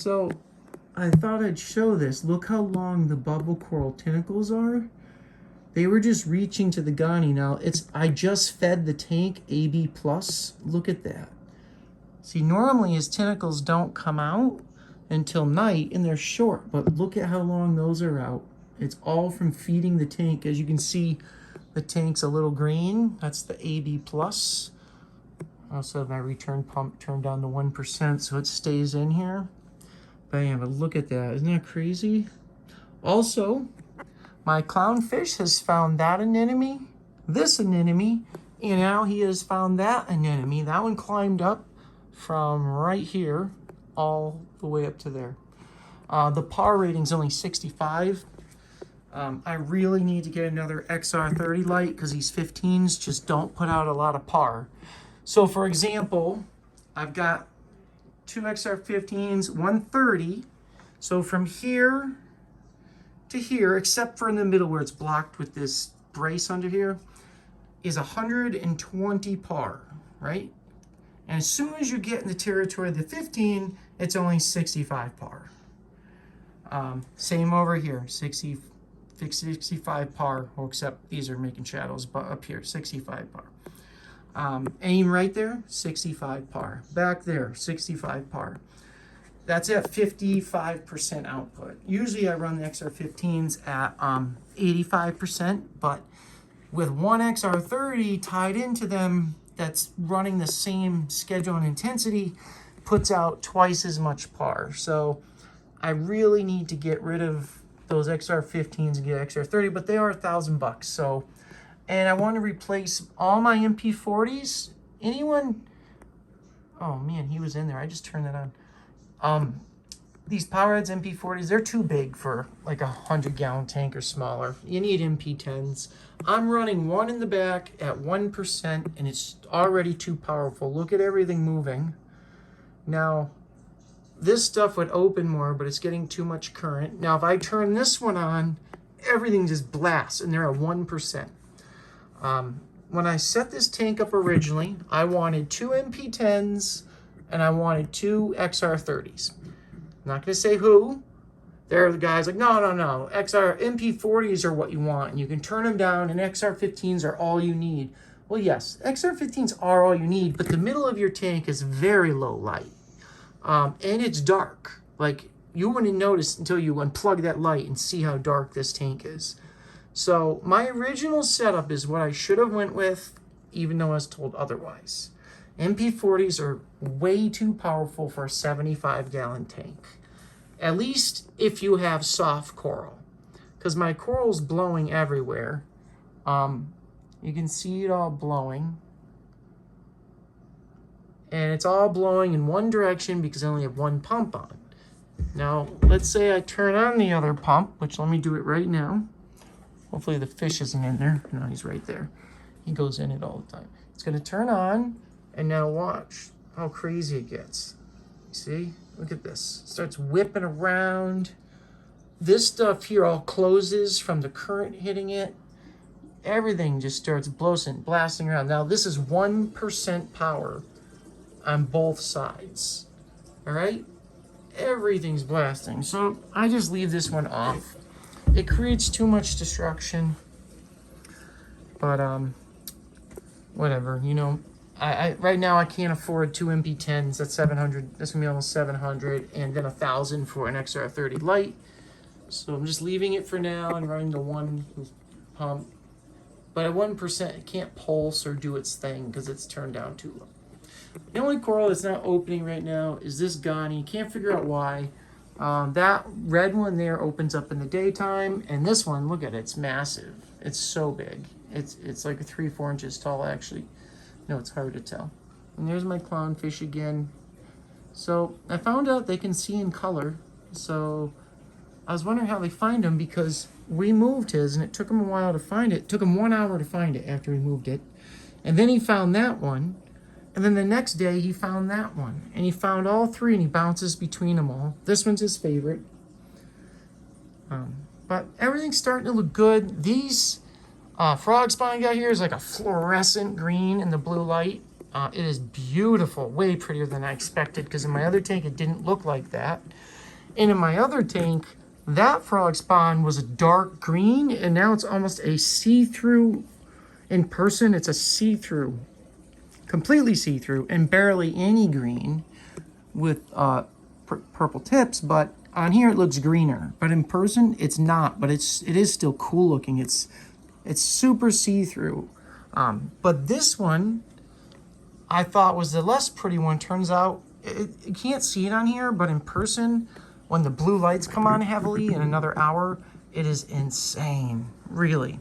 So I thought I'd show this. Look how long the bubble coral tentacles are. They were just reaching to the Ghani. Now I just fed the tank AB plus. Look at that. See, normally his tentacles don't come out until night and they're short, but look at how long those are out. It's all from feeding the tank. As you can see, the tank's a little green. That's the AB plus. I also have my return pump turned down to 1% so it stays in here. Bam, but look at that. Isn't that crazy? Also, my clownfish has found that anemone, this anemone, and now he has found that anemone. That one climbed up from right here all the way up to there. The par rating's only 65. I really need to get another XR30 light because these 15s just don't put out a lot of par. So for example, I've got two XR15s, 130. So from here to here, except for in the middle where it's blocked with this brace under here, is 120 par, right? And as soon as you get in the territory of the 15, it's only 65 par. Same over here, 65 par, well, except these are making shadows, but up here, 65 par. Aim right there, 65 par. Back there, 65 par. That's at 55% output. Usually I run the XR15s at 85%, but with one XR30 tied into them that's running the same schedule and intensity, puts out twice as much par. So I really need to get rid of those XR15s and get XR30, but they are $1,000. So, and I want to replace all my MP40s. Anyone? Oh man, he was in there. I just turned that on. These Powerheads MP40s, they're too big for like a 100-gallon tank or smaller. You need MP10s. I'm running one in the back at 1%, and it's already too powerful. Look at everything moving. Now, this stuff would open more, but it's getting too much current. Now, if I turn this one on, everything just blasts, and they're at 1%. When I set this tank up originally, I wanted two MP10s, and I wanted two XR30s. I'm not going to say who. They're the guys like, no. XR MP40s are what you want, and you can turn them down, and XR15s are all you need. Well, yes, XR15s are all you need, but the middle of your tank is very low light, and it's dark. Like, you wouldn't notice until you unplug that light and see how dark this tank is. So my original setup is what I should have went with, even though I was told otherwise. MP40s are way too powerful for a 75-gallon tank. At least if you have soft coral. Because my coral's blowing everywhere. You can see it all blowing. And it's all blowing in one direction because I only have one pump on. Now, let's say I turn on the other pump, which let me do it right now. Hopefully the fish isn't in there. No, he's right there. He goes in it all the time. It's going to turn on. And now watch how crazy it gets. You see? Look at this. It starts whipping around. This stuff here all closes from the current hitting it. Everything just starts blasting around. Now this is 1% power on both sides. All right? Everything's blasting. So I just leave this one off. It creates too much destruction. But whatever, you know. Right now I can't afford two MP10s. That's 700. That's gonna be almost 700, and then 1,000 for an XR30 light. So I'm just leaving it for now and running the one pump. But at 1%, it can't pulse or do its thing because it's turned down too low. The only coral that's not opening right now is this Ghani. Can't figure out why. That red one there opens up in the daytime, and this one, look at it, it's massive. It's so big. It's like 3-4 inches tall actually. No, it's hard to tell. And there's my clownfish again. So I found out they can see in color. So I was wondering how they find them because we moved his and it took him a while to find it. It took him 1 hour to find it after we moved it. And then he found that one. And then the next day he found that one. And he found all three and he bounces between them all. This one's his favorite. But everything's starting to look good. These frog spawn I got here is like a fluorescent green in the blue light. It is beautiful, way prettier than I expected, because in my other tank it didn't look like that. And in my other tank, that frog spawn was a dark green, and now it's almost a see-through. In person, it's a see-through, completely see-through, and barely any green with purple tips, but on here it looks greener. But in person, it's not, but it is still cool looking. It's super see-through. But this one, I thought was the less pretty one. Turns out, you can't see it on here, but in person, when the blue lights come on heavily in another hour, it is insane, really.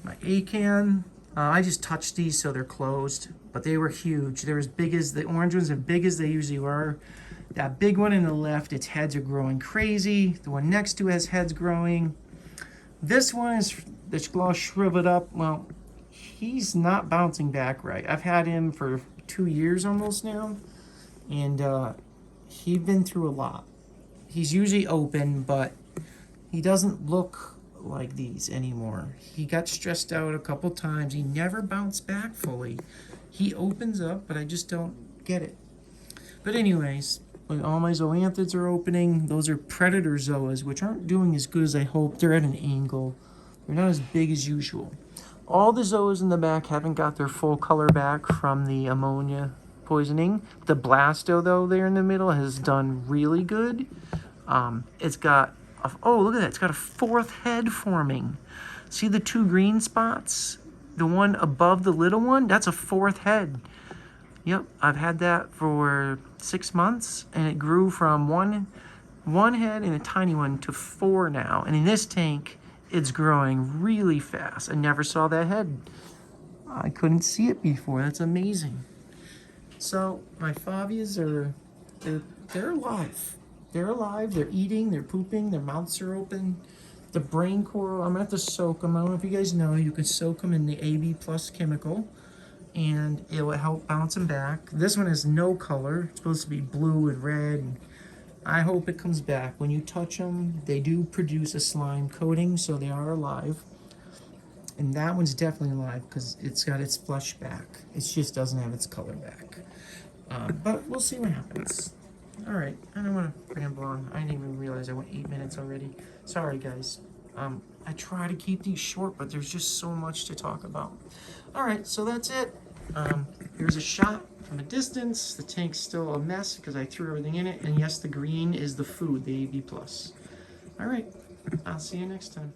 My acan, I just touched these so they're closed, but they were huge. They're as big as, the orange ones are big as they usually are. That big one in the left, its heads are growing crazy. The one next to it has heads growing. This one is, the all shriveled up. Well, he's not bouncing back right. I've had him for 2 years almost now, and he's been through a lot. He's usually open, but he doesn't look like these anymore. He got stressed out a couple times. He never bounced back fully. He opens up, but I just don't get it. But anyways, all my zoanthids are opening. Those are predator zoas, which aren't doing as good as I hoped. They're at an angle. They're not as big as usual. All the zoas in the back haven't got their full color back from the ammonia poisoning. The blasto, though, there in the middle has done really good. It's got, oh, look at that. It's got a fourth head forming. See the two green spots? The one above the little one? That's a fourth head. Yep, I've had that for 6 months, and it grew from one head and a tiny one to 4 now. And in this tank, it's growing really fast. I never saw that head. I couldn't see it before. That's amazing. So my favias are, they're alive. They're alive. They're eating. They're pooping. Their mouths are open. The brain coral, I'm gonna have to soak them. I don't know if you guys know, you can soak them in the AB plus chemical, and it will help bounce them back. This one has no color. It's supposed to be blue and red. And I hope it comes back. When you touch them, they do produce a slime coating, so they are alive. And that one's definitely alive because it's got its flesh back. It just doesn't have its color back. But we'll see what happens. All right, I don't want to ramble on. I didn't even realize I went 8 minutes already. Sorry, guys. I try to keep these short, but there's just so much to talk about. All right, so that's it. Here's a shot from a distance. The tank's still a mess because I threw everything in it. And yes, the green is the food, the AB+. All right, I'll see you next time.